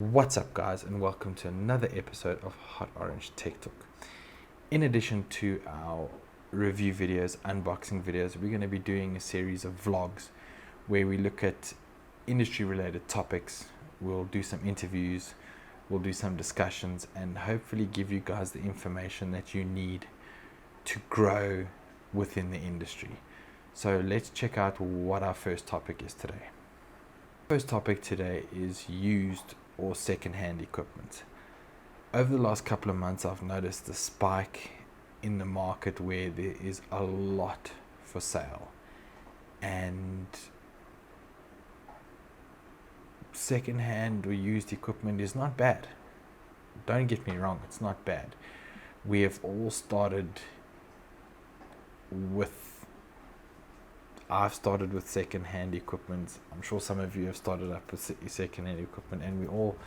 What's up, guys, and welcome to another episode of Hot Orange Tech Talk. In addition to our review videos, unboxing videos, we're going to be doing a series of vlogs where we look at industry related topics. We'll do some interviews, we'll do some discussions, and hopefully give you guys the information that you need to grow within the industry. So let's check out what our first topic is today. First topic today is used or second-hand equipment. Over the last couple of months, I've noticed a spike in the market where there is a lot for sale, and second-hand or used equipment is not bad. Don't get me wrong, it's not bad. We have all started with I've started with second-hand equipment. I'm sure some of you have started up with second-hand equipment, and we all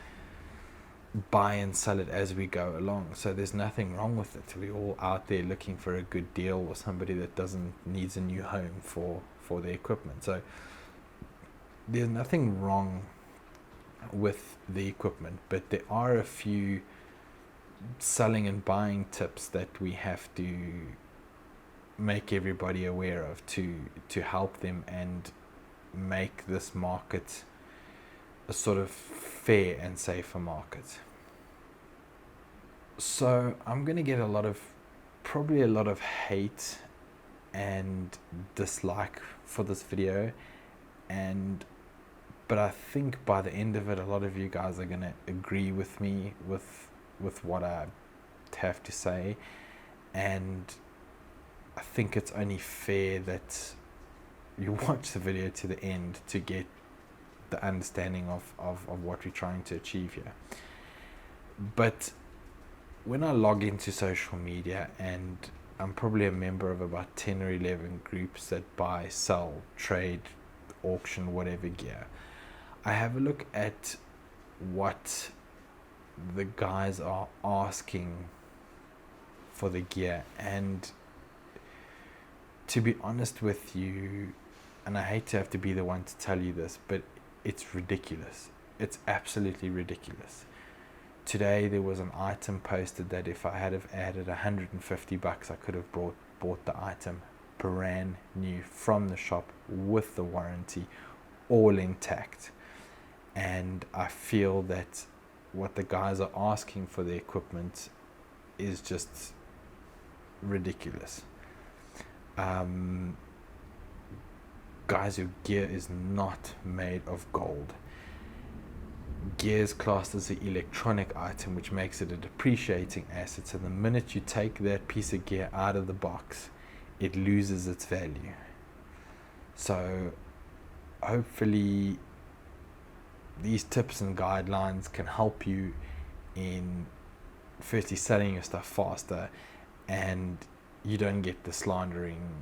buy and sell it as we go along. So there's nothing wrong with it. We're all out there looking for a good deal, or somebody that needs a new home for their equipment. So there's nothing wrong with the equipment, but there are a few selling and buying tips that we have to make everybody aware of to help them and make this market a sort of fair and safer market. So I'm going to get probably a lot of hate and dislike for this video, but I think by the end of it, a lot of you guys are going to agree with me with what I have to say, and I think it's only fair that you watch the video to the end to get the understanding of what we're trying to achieve here. But when I log into social media, and I'm probably a member of about 10 or 11 groups that buy, sell, trade, auction, whatever gear, I have a look at what the guys are asking for the gear, and to be honest with you, and I hate to have to be the one to tell you this, but it's ridiculous. It's absolutely ridiculous. Today there was an item posted that if I had have added $150, I could have bought the item brand new from the shop with the warranty, all intact. And I feel that what the guys are asking for the equipment is just ridiculous. Guys, your gear is not made of gold. Gear is classed as an electronic item, which makes it a depreciating asset. So the minute you take that piece of gear out of the box, it loses its value. So hopefully these tips and guidelines can help you in firstly selling your stuff faster, and you don't get the slandering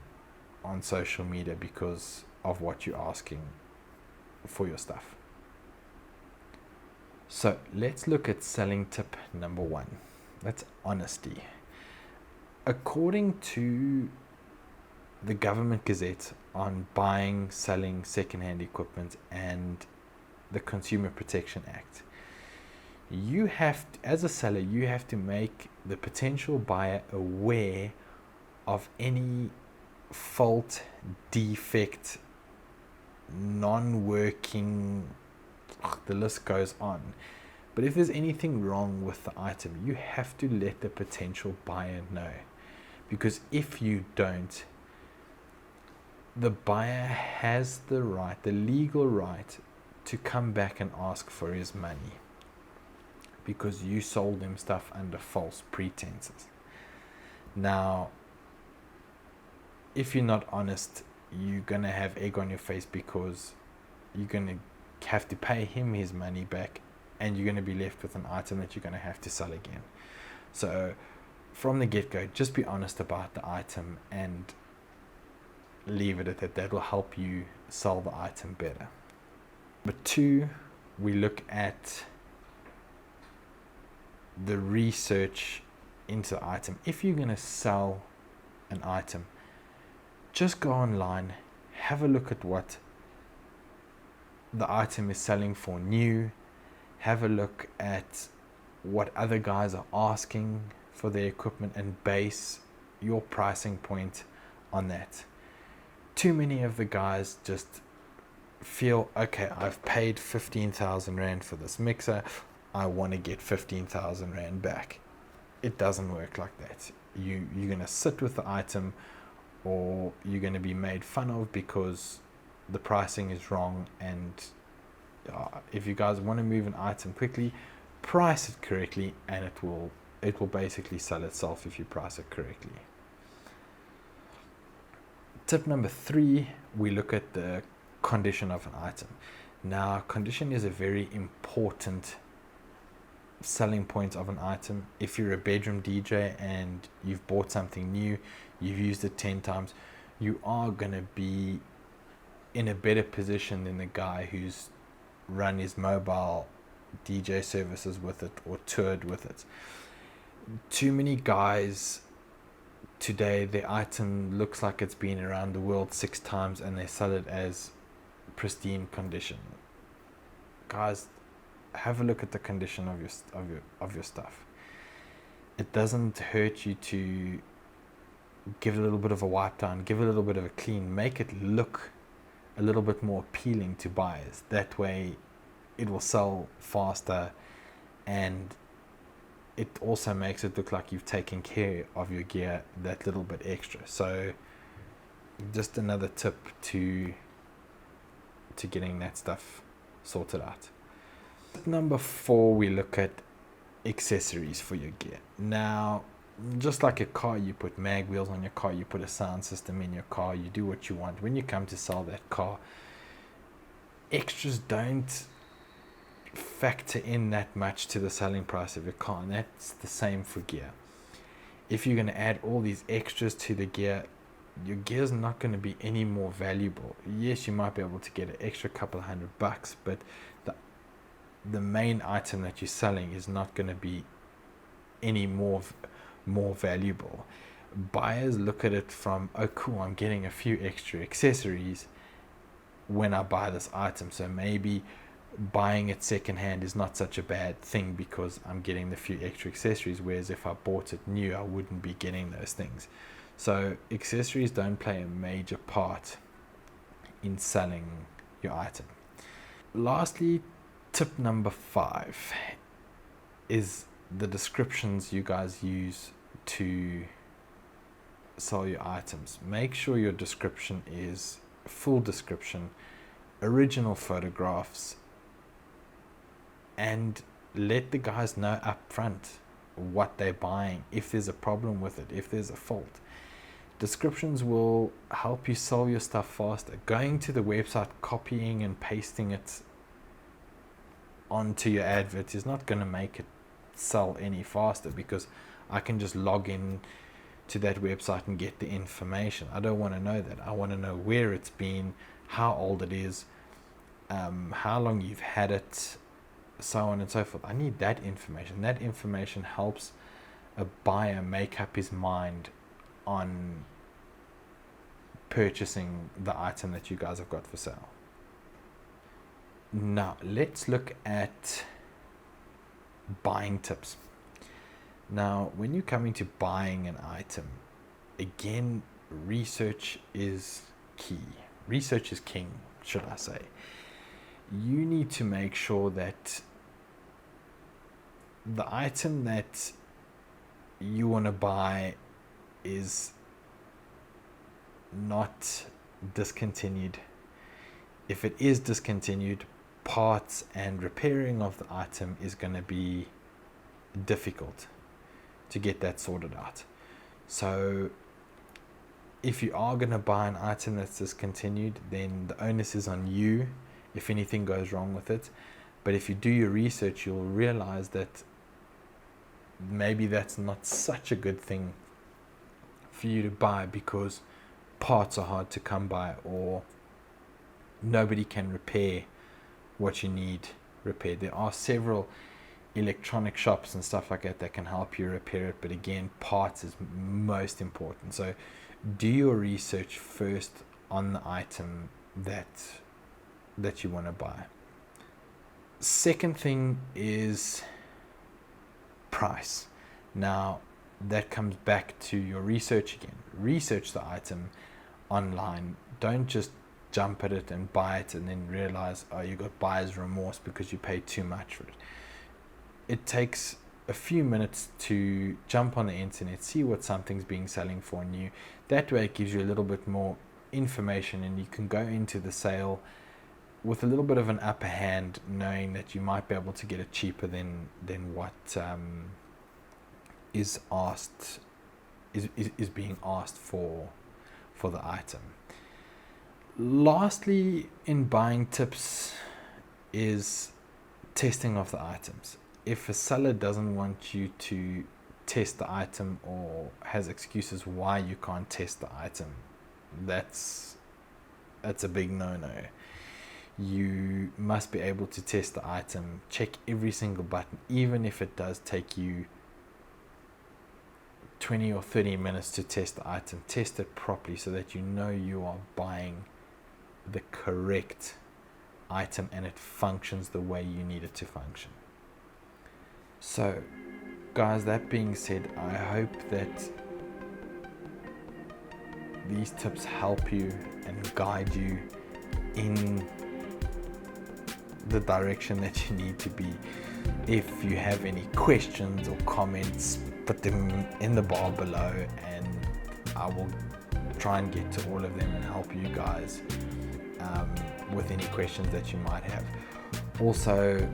on social media because of what you're asking for your stuff. So let's look at selling tip number 1. That's honesty. According to the Government Gazette on buying, selling second-hand equipment and the Consumer Protection Act, you have to, as a seller, you have to make the potential buyer aware of any fault, defect, non-working, the list goes on. But if there's anything wrong with the item, you have to let the potential buyer know, because if you don't, the buyer has the right, the legal right, to come back and ask for his money because you sold them stuff under false pretenses. Now, if you're not honest, you're going to have egg on your face, because you're going to have to pay him his money back, and you're going to be left with an item that you're going to have to sell again. So from the get-go, just be honest about the item and leave it at that. That will help you sell the item better. But 2, we look at the research into the item. If you're going to sell an item, just go online, have a look at what the item is selling for new, have a look at what other guys are asking for their equipment and base your pricing point on that. Too many of the guys just feel, okay, I've paid 15,000 Rand for this mixer, I want to get 15,000 Rand back. It doesn't work like that. You're going to sit with the item, or you're going to be made fun of because the pricing is wrong. And if you guys want to move an item quickly, price it correctly, and it will basically sell itself if you price it correctly. Tip number 3, we look at the condition of an item. Now, condition is a very important selling point of an item. If you're a bedroom DJ and you've bought something new, you've used it 10 times, you are going to be in a better position than the guy who's run his mobile DJ services with it or toured with it. Too many guys today, their item looks like it's been around the world 6 times and they sell it as pristine condition. Guys, have a look at the condition of your stuff. It doesn't hurt you to give it a little bit of a wipe down, give it a little bit of a clean, make it look a little bit more appealing to buyers. That way it will sell faster, and it also makes it look like you've taken care of your gear that little bit extra. So just another tip to getting that stuff sorted out. Number 4, we look at accessories for your gear. Now, just like a car, you put mag wheels on your car, you put a sound system in your car, you do what you want. When you come to sell that car, extras don't factor in that much to the selling price of your car, and that's the same for gear. If you're going to add all these extras to the gear, your gear's not going to be any more valuable. Yes, you might be able to get an extra couple $100, but the main item that you're selling is not going to be any more valuable. Buyers look at it from, oh cool, I'm getting a few extra accessories when I buy this item, so maybe buying it secondhand is not such a bad thing because I'm getting the few extra accessories, whereas if I bought it new, I wouldn't be getting those things. So accessories don't play a major part in selling your item. Lastly, tip number 5 is the descriptions you guys use to sell your items. Make sure your description is full description, original photographs, and let the guys know up front what they're buying, if there's a problem with it, if there's a fault. Descriptions will help you sell your stuff faster. Going to the website, copying and pasting it onto your advert is not going to make it sell any faster, because I can just log in to that website and get the information. I don't want to know that. I want to know where it's been, how old it is, how long you've had it, so on and so forth. I need that information. That information helps a buyer make up his mind on purchasing the item that you guys have got for sale. Now, let's look at buying tips. Now, when you're coming to buying an item, again, research is key. Research is king, should I say. You need to make sure that the item that you want to buy is not discontinued. If it is discontinued, parts and repairing of the item is going to be difficult to get that sorted out. So if you are going to buy an item that's discontinued, then the onus is on you if anything goes wrong with it. But if you do your research, you'll realize that maybe that's not such a good thing for you to buy, because parts are hard to come by, or nobody can repair what you need repaired. There are several electronic shops and stuff like that can help you repair it, but again, parts is most important. So do your research first on the item that you want to buy. Second thing is price. Now that comes back to your research again. Research the item online. Don't just jump at it and buy it and then realize, oh, you got buyer's remorse because you paid too much for it. It takes a few minutes to jump on the internet, see what something's being selling for new. That way it gives you a little bit more information, and you can go into the sale with a little bit of an upper hand, knowing that you might be able to get it cheaper than what is being asked for the item. Lastly, in buying tips is testing of the items. If a seller doesn't want you to test the item or has excuses why you can't test the item, that's a big no-no. You must be able to test the item, check every single button, even if it does take you 20 or 30 minutes to test the item. Test it properly so that you know you are buying the correct item and it functions the way you need it to function. So guys, that being said, I hope that these tips help you and guide you in the direction that you need to be. If you have any questions or comments, put them in the bar below and I will try and get to all of them and help you guys with any questions that you might have. Also,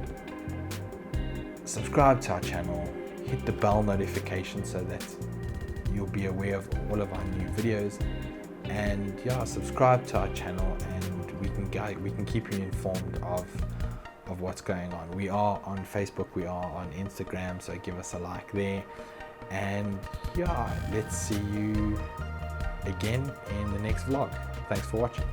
subscribe to our channel, hit the bell notification so that you'll be aware of all of our new videos, and subscribe to our channel and we can keep you informed of what's going on. We are on Facebook, we are on Instagram, so give us a like there, and let's see you again in the next vlog. Thanks for watching.